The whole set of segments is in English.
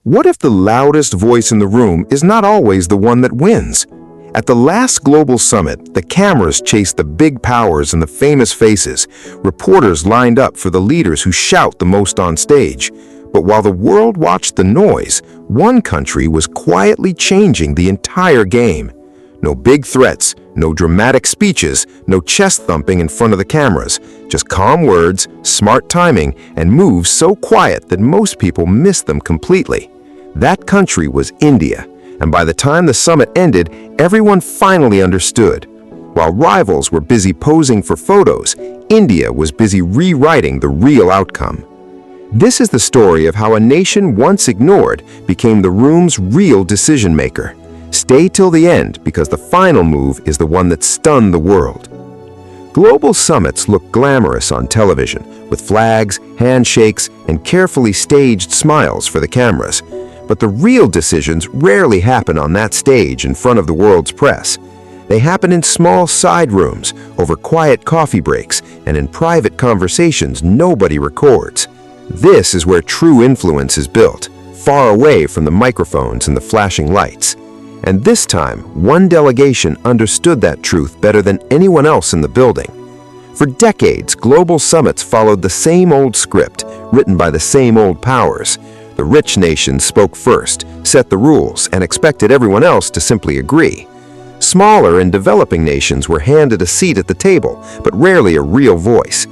What if the loudest voice in the room is not always the one that wins? At the last global summit, the cameras chased the big powers and the famous faces. Reporters lined up for the leaders who shout the most on stage. But while the world watched the noise, one country was quietly changing the entire game. No big threats, no dramatic speeches, no chest thumping in front of the cameras. Just calm words, smart timing, and moves so quiet that most people missed them completely. That country was India, and by the time the summit ended, everyone finally understood. While rivals were busy posing for photos, India was busy rewriting the real outcome. This is the story of how a nation once ignored became the room's real decision maker. Stay till the end because the final move is the one that stunned the world. Global summits look glamorous on television, with flags, handshakes, and carefully staged smiles for the cameras. But the real decisions rarely happen on that stage in front of the world's press. They happen in small side rooms, over quiet coffee breaks, and in private conversations nobody records. This is where true influence is built, far away from the microphones and the flashing lights. And this time, one delegation understood that truth better than anyone else in the building. For decades, global summits followed the same old script, written by the same old powers. The rich nations spoke first, set the rules, and expected everyone else to simply agree. Smaller and developing nations were handed a seat at the table, but rarely a real voice.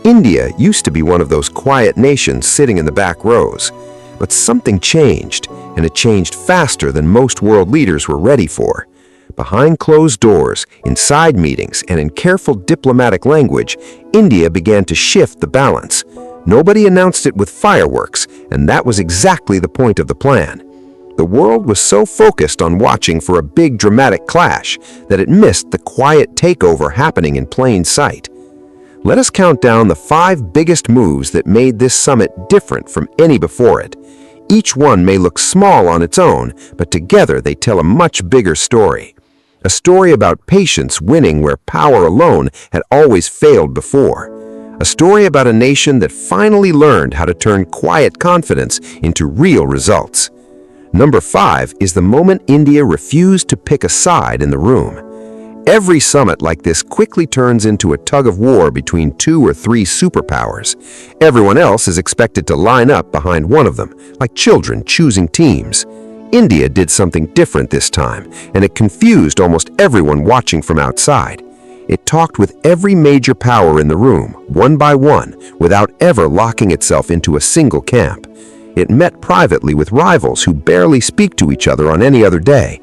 India used to be one of those quiet nations sitting in the back rows. But something changed, and it changed faster than most world leaders were ready for. Behind closed doors, in side meetings, and in careful diplomatic language, India began to shift the balance. Nobody announced it with fireworks, and that was exactly the point of the plan. The world was so focused on watching for a big dramatic clash that it missed the quiet takeover happening in plain sight. Let us count down the 5 biggest moves that made this summit different from any before it. Each one may look small on its own, but together they tell a much bigger story. A story about patience winning where power alone had always failed before. A story about a nation that finally learned how to turn quiet confidence into real results. Number 5 is the moment India refused to pick a side in the room. Every summit like this quickly turns into a tug-of-war between 2 or 3 superpowers. Everyone else is expected to line up behind one of them, like children choosing teams. India did something different this time, and it confused almost everyone watching from outside. It talked with every major power in the room, one by one, without ever locking itself into a single camp. It met privately with rivals who barely speak to each other on any other day.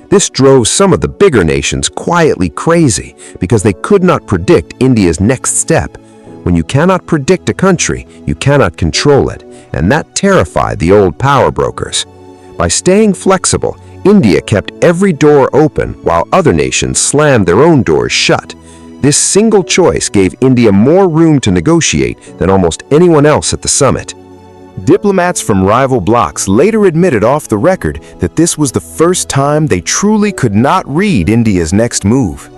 This drove some of the bigger nations quietly crazy because they could not predict India's next step. When you cannot predict a country, you cannot control it, and that terrified the old power brokers. By staying flexible, India kept every door open while other nations slammed their own doors shut. This single choice gave India more room to negotiate than almost anyone else at the summit. Diplomats from rival blocs later admitted off the record that this was the first time they truly could not read India's next move.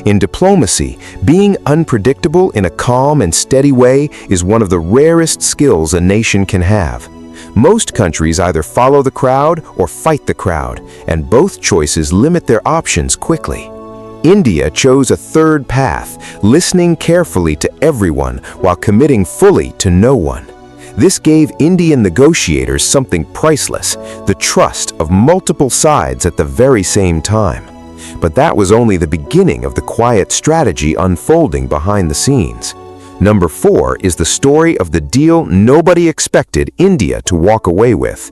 In diplomacy, being unpredictable in a calm and steady way is one of the rarest skills a nation can have. Most countries either follow the crowd or fight the crowd, and both choices limit their options quickly. India chose a third path, listening carefully to everyone while committing fully to no one. This gave Indian negotiators something priceless, the trust of multiple sides at the very same time. But that was only the beginning of the quiet strategy unfolding behind the scenes. Number 4 is the story of the deal nobody expected India to walk away with.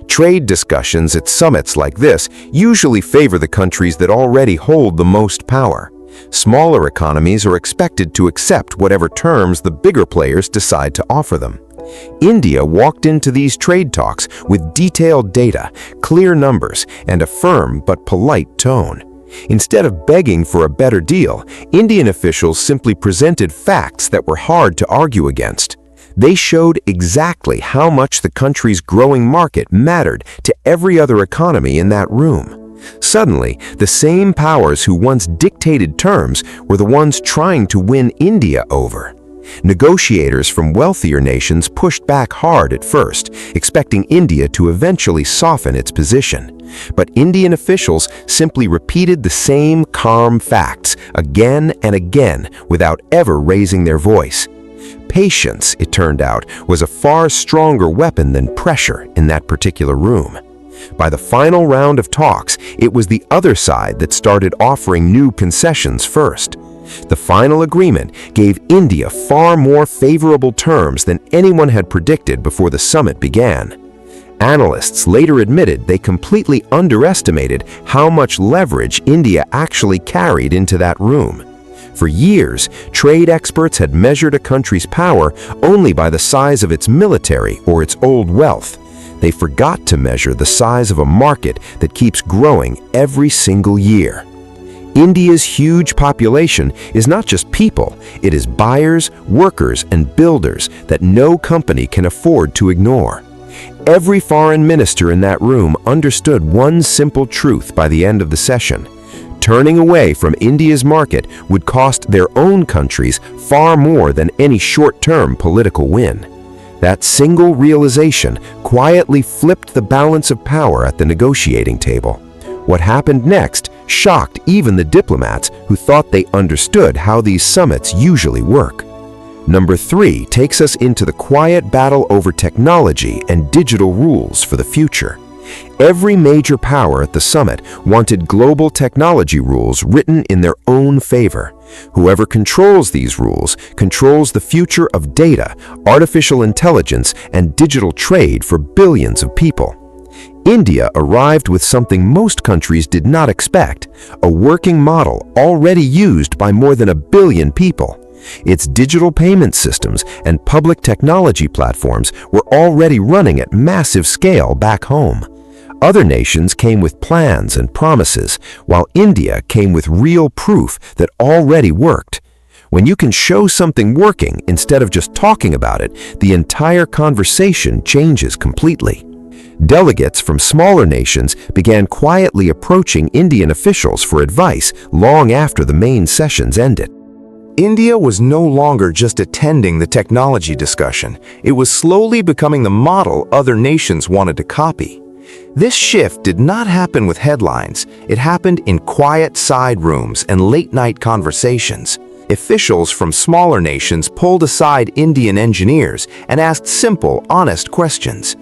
Trade discussions at summits like this usually favor the countries that already hold the most power. Smaller economies are expected to accept whatever terms the bigger players decide to offer them. India walked into these trade talks with detailed data, clear numbers, and a firm but polite tone. Instead of begging for a better deal, Indian officials simply presented facts that were hard to argue against. They showed exactly how much the country's growing market mattered to every other economy in that room. Suddenly, the same powers who once dictated terms were the ones trying to win India over. Negotiators from wealthier nations pushed back hard at first, expecting India to eventually soften its position. But Indian officials simply repeated the same calm facts again and again without ever raising their voice. Patience, it turned out, was a far stronger weapon than pressure in that particular room. By the final round of talks, it was the other side that started offering new concessions first. The final agreement gave India far more favorable terms than anyone had predicted before the summit began. Analysts later admitted they completely underestimated how much leverage India actually carried into that room. For years, trade experts had measured a country's power only by the size of its military or its old wealth. They forgot to measure the size of a market that keeps growing every single year. India's huge population is not just people, it is buyers, workers, and builders that no company can afford to ignore. Every foreign minister in that room understood one simple truth by the end of the session. Turning away from India's market would cost their own countries far more than any short-term political win. That single realization quietly flipped the balance of power at the negotiating table. What happened next shocked even the diplomats who thought they understood how these summits usually work. Number 3 takes us into the quiet battle over technology and digital rules for the future. Every major power at the summit wanted global technology rules written in their own favor. Whoever controls these rules controls the future of data, artificial intelligence, and digital trade for billions of people. India arrived with something most countries did not expect, a working model already used by more than 1 billion people. Its digital payment systems and public technology platforms were already running at massive scale back home. Other nations came with plans and promises, while India came with real proof that already worked. When you can show something working instead of just talking about it, the entire conversation changes completely. Delegates from smaller nations began quietly approaching Indian officials for advice long after the main sessions ended. India was no longer just attending the technology discussion. It was slowly becoming the model other nations wanted to copy. This shift did not happen with headlines. It happened in quiet side rooms and late-night conversations. Officials from smaller nations pulled aside Indian engineers and asked simple, honest questions.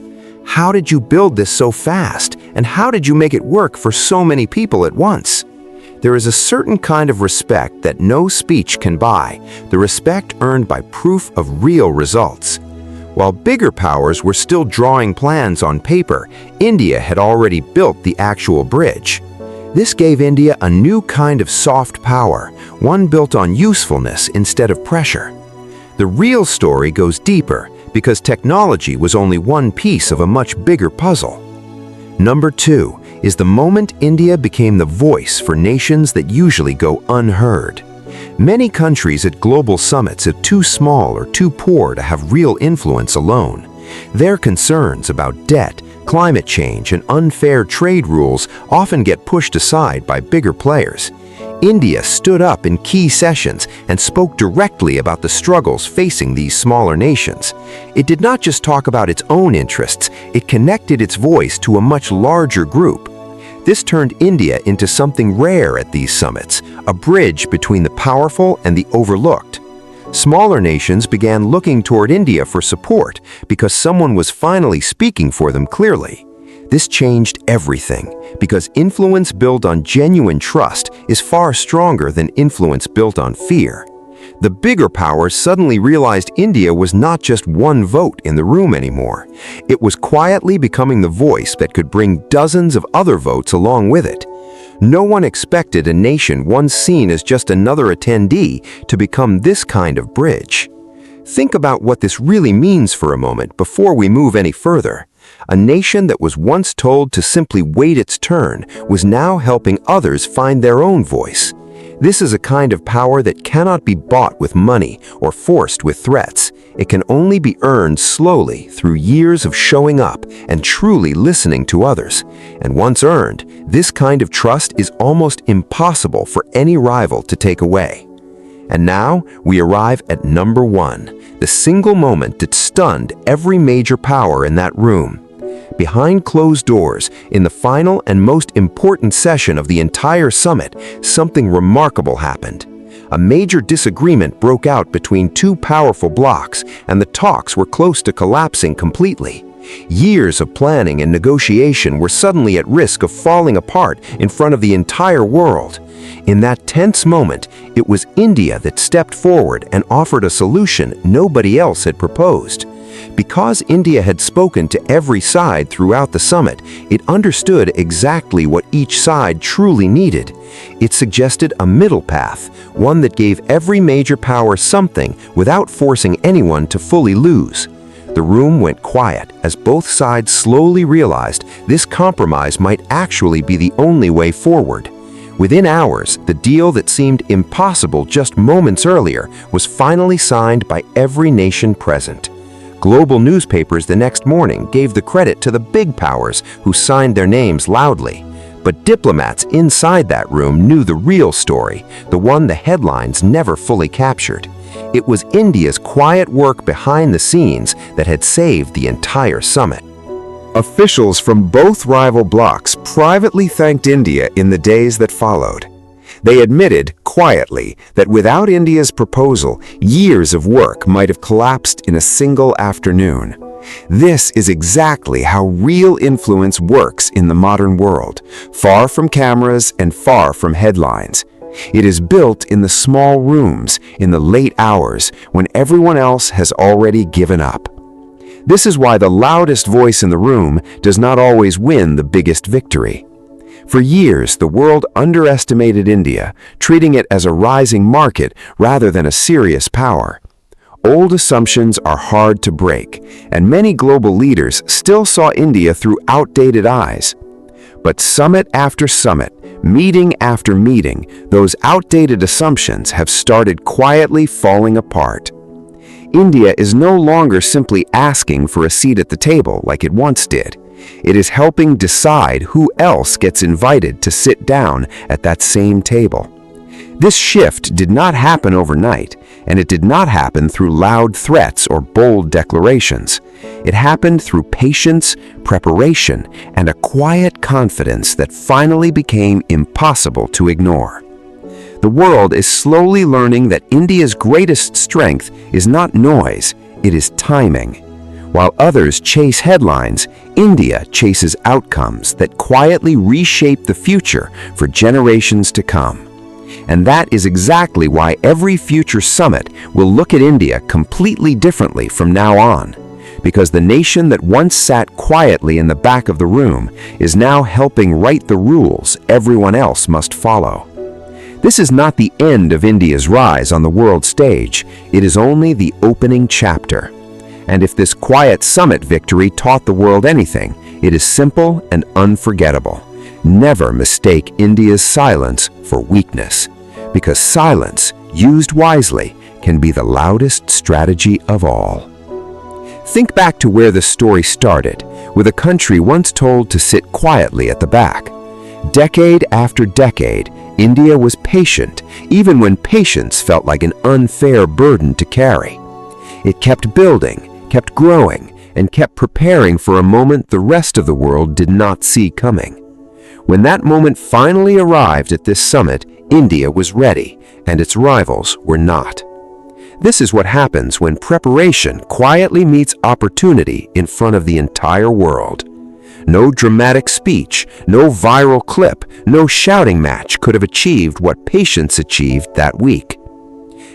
How did you build this so fast? And how did you make it work for so many people at once? There is a certain kind of respect that no speech can buy, the respect earned by proof of real results. While bigger powers were still drawing plans on paper, India had already built the actual bridge. This gave India a new kind of soft power, one built on usefulness instead of pressure. The real story goes deeper because technology was only one piece of a much bigger puzzle. Number 2 is the moment India became the voice for nations that usually go unheard. Many countries at global summits are too small or too poor to have real influence alone. Their concerns about debt, climate change, and unfair trade rules often get pushed aside by bigger players. India stood up in key sessions and spoke directly about the struggles facing these smaller nations. It did not just talk about its own interests, it connected its voice to a much larger group. This turned India into something rare at these summits, a bridge between the powerful and the overlooked. Smaller nations began looking toward India for support because someone was finally speaking for them clearly. This changed everything, because influence built on genuine trust is far stronger than influence built on fear. The bigger powers suddenly realized India was not just one vote in the room anymore. It was quietly becoming the voice that could bring dozens of other votes along with it. No one expected a nation once seen as just another attendee to become this kind of bridge. Think about what this really means for a moment before we move any further. A nation that was once told to simply wait its turn was now helping others find their own voice. This is a kind of power that cannot be bought with money or forced with threats. It can only be earned slowly through years of showing up and truly listening to others. And once earned, this kind of trust is almost impossible for any rival to take away. And now we arrive at number 1, the single moment that stunned every major power in that room. Behind closed doors, in the final and most important session of the entire summit, something remarkable happened. A major disagreement broke out between two powerful blocs, and the talks were close to collapsing completely. Years of planning and negotiation were suddenly at risk of falling apart in front of the entire world. In that tense moment, it was India that stepped forward and offered a solution nobody else had proposed. Because India had spoken to every side throughout the summit, it understood exactly what each side truly needed. It suggested a middle path, one that gave every major power something without forcing anyone to fully lose. The room went quiet as both sides slowly realized this compromise might actually be the only way forward. Within hours, the deal that seemed impossible just moments earlier was finally signed by every nation present. Global newspapers the next morning gave the credit to the big powers who signed their names loudly. But diplomats inside that room knew the real story, the one the headlines never fully captured. It was India's quiet work behind the scenes that had saved the entire summit. Officials from both rival blocs privately thanked India in the days that followed. They admitted, quietly, that without India's proposal, years of work might have collapsed in a single afternoon. This is exactly how real influence works in the modern world, far from cameras and far from headlines. It is built in the small rooms, in the late hours, when everyone else has already given up. This is why the loudest voice in the room does not always win the biggest victory. For years, the world underestimated India, treating it as a rising market rather than a serious power. Old assumptions are hard to break, and many global leaders still saw India through outdated eyes. But summit after summit, meeting after meeting, those outdated assumptions have started quietly falling apart. India is no longer simply asking for a seat at the table like it once did. It is helping decide who else gets invited to sit down at that same table. This shift did not happen overnight, and it did not happen through loud threats or bold declarations. It happened through patience, preparation, and a quiet confidence that finally became impossible to ignore. The world is slowly learning that India's greatest strength is not noise, it is timing. While others chase headlines, India chases outcomes that quietly reshape the future for generations to come. And that is exactly why every future summit will look at India completely differently from now on. Because the nation that once sat quietly in the back of the room is now helping write the rules everyone else must follow. This is not the end of India's rise on the world stage, it is only the opening chapter. And if this quiet summit victory taught the world anything, it is simple and unforgettable. Never mistake India's silence for weakness, because silence, used wisely, can be the loudest strategy of all. Think back to where the story started, with a country once told to sit quietly at the back. Decade after decade, India was patient, even when patience felt like an unfair burden to carry. It kept building, kept growing, and kept preparing for a moment the rest of the world did not see coming. When that moment finally arrived at this summit, India was ready, and its rivals were not. This is what happens when preparation quietly meets opportunity in front of the entire world. No dramatic speech, no viral clip, no shouting match could have achieved what patience achieved that week.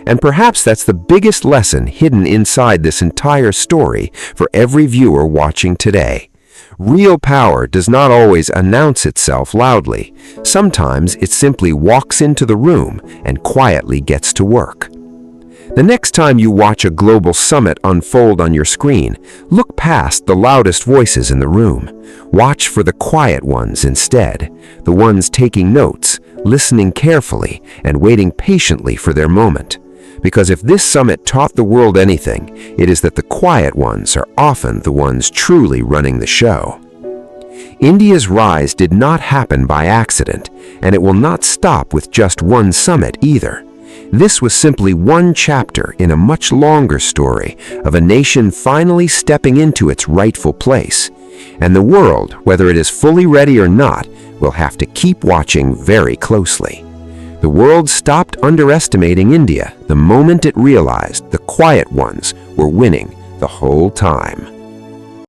And perhaps that's the biggest lesson hidden inside this entire story for every viewer watching today. Real power does not always announce itself loudly. Sometimes it simply walks into the room and quietly gets to work. The next time you watch a global summit unfold on your screen, look past the loudest voices in the room. Watch for the quiet ones instead, the ones taking notes, listening carefully, and waiting patiently for their moment. Because if this summit taught the world anything, it is that the quiet ones are often the ones truly running the show. India's rise did not happen by accident, and it will not stop with just one summit either. This was simply one chapter in a much longer story of a nation finally stepping into its rightful place. And the world, whether it is fully ready or not, will have to keep watching very closely. The world stopped underestimating India the moment it realized the quiet ones were winning the whole time.